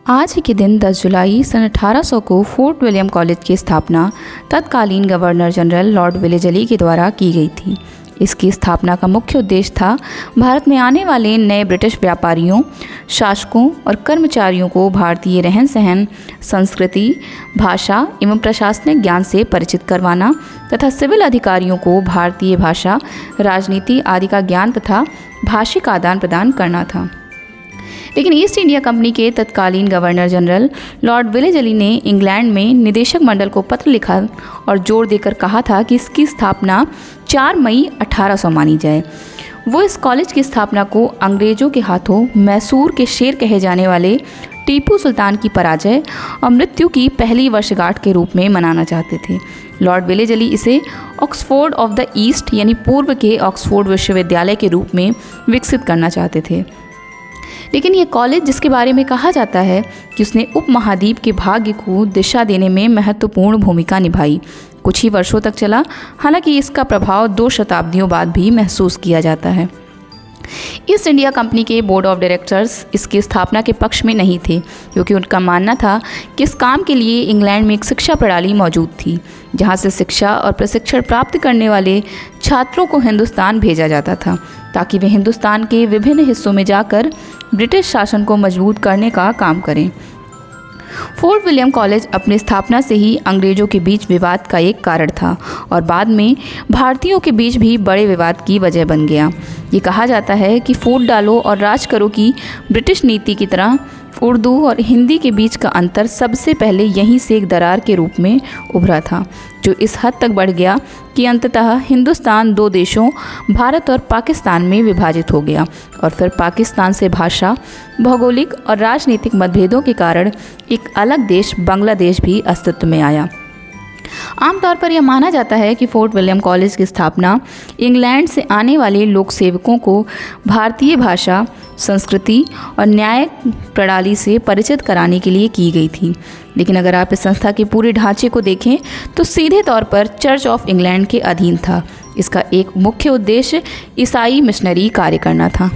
आज ही के दिन 10 जुलाई सन 1800 को फोर्ट विलियम कॉलेज की स्थापना तत्कालीन गवर्नर जनरल लॉर्ड वेलेजली के द्वारा की गई थी। इसकी स्थापना का मुख्य उद्देश्य था भारत में आने वाले नए ब्रिटिश व्यापारियों, शासकों और कर्मचारियों को भारतीय रहन सहन, संस्कृति, भाषा एवं प्रशासनिक ज्ञान से परिचित करवाना तथा सिविल अधिकारियों को भारतीय भाषा, राजनीति आदि का ज्ञान तथा भाषिक आदान प्रदान करना था। लेकिन ईस्ट इंडिया कंपनी के तत्कालीन गवर्नर जनरल लॉर्ड वेलेजली ने इंग्लैंड में निदेशक मंडल को पत्र लिखा और जोर देकर कहा था कि इसकी स्थापना 4 मई 1800 मानी जाए। वो इस कॉलेज की स्थापना को अंग्रेज़ों के हाथों मैसूर के शेर कहे जाने वाले टीपू सुल्तान की पराजय और मृत्यु की पहली वर्षगांठ के रूप में मनाना चाहते थे। लॉर्ड वेलेजली इसे ऑक्सफोर्ड ऑफ द ईस्ट यानी पूर्व के ऑक्सफोर्ड विश्वविद्यालय के रूप में विकसित करना चाहते थे। लेकिन ये कॉलेज, जिसके बारे में कहा जाता है कि उसने उपमहाद्वीप के भाग्य को दिशा देने में महत्वपूर्ण भूमिका निभाई, कुछ ही वर्षों तक चला। हालांकि इसका प्रभाव 2 शताब्दियों बाद भी महसूस किया जाता है। ईस्ट इंडिया कंपनी के बोर्ड ऑफ डायरेक्टर्स इसकी स्थापना के पक्ष में नहीं थे, क्योंकि उनका मानना था कि इस काम के लिए इंग्लैंड में एक शिक्षा प्रणाली मौजूद थी, जहां से शिक्षा और प्रशिक्षण प्राप्त करने वाले छात्रों को हिंदुस्तान भेजा जाता था, ताकि वे हिंदुस्तान के विभिन्न हिस्सों में जाकर ब्रिटिश शासन को मजबूत करने का काम करें। फोर्ट विलियम कॉलेज अपनी स्थापना से ही अंग्रेज़ों के बीच विवाद का एक कारण था और बाद में भारतीयों के बीच भी बड़े विवाद की वजह बन गया। ये कहा जाता है कि फूट डालो और राज करो की ब्रिटिश नीति की तरह उर्दू और हिंदी के बीच का अंतर सबसे पहले यहीं से एक दरार के रूप में उभरा था, जो इस हद तक बढ़ गया कि अंततः हिंदुस्तान 2 देशों भारत और पाकिस्तान में विभाजित हो गया और फिर पाकिस्तान से भाषा, भौगोलिक और राजनीतिक मतभेदों के कारण एक अलग देश बांग्लादेश भी अस्तित्व में आया। आमतौर पर यह माना जाता है कि फोर्ट विलियम कॉलेज की स्थापना इंग्लैंड से आने वाले लोक सेवकों को भारतीय भाषा, संस्कृति और न्याय प्रणाली से परिचित कराने के लिए की गई थी। लेकिन अगर आप इस संस्था के पूरे ढांचे को देखें तो सीधे तौर पर चर्च ऑफ इंग्लैंड के अधीन था। इसका एक मुख्य उद्देश्य ईसाई मिशनरी कार्य करना था।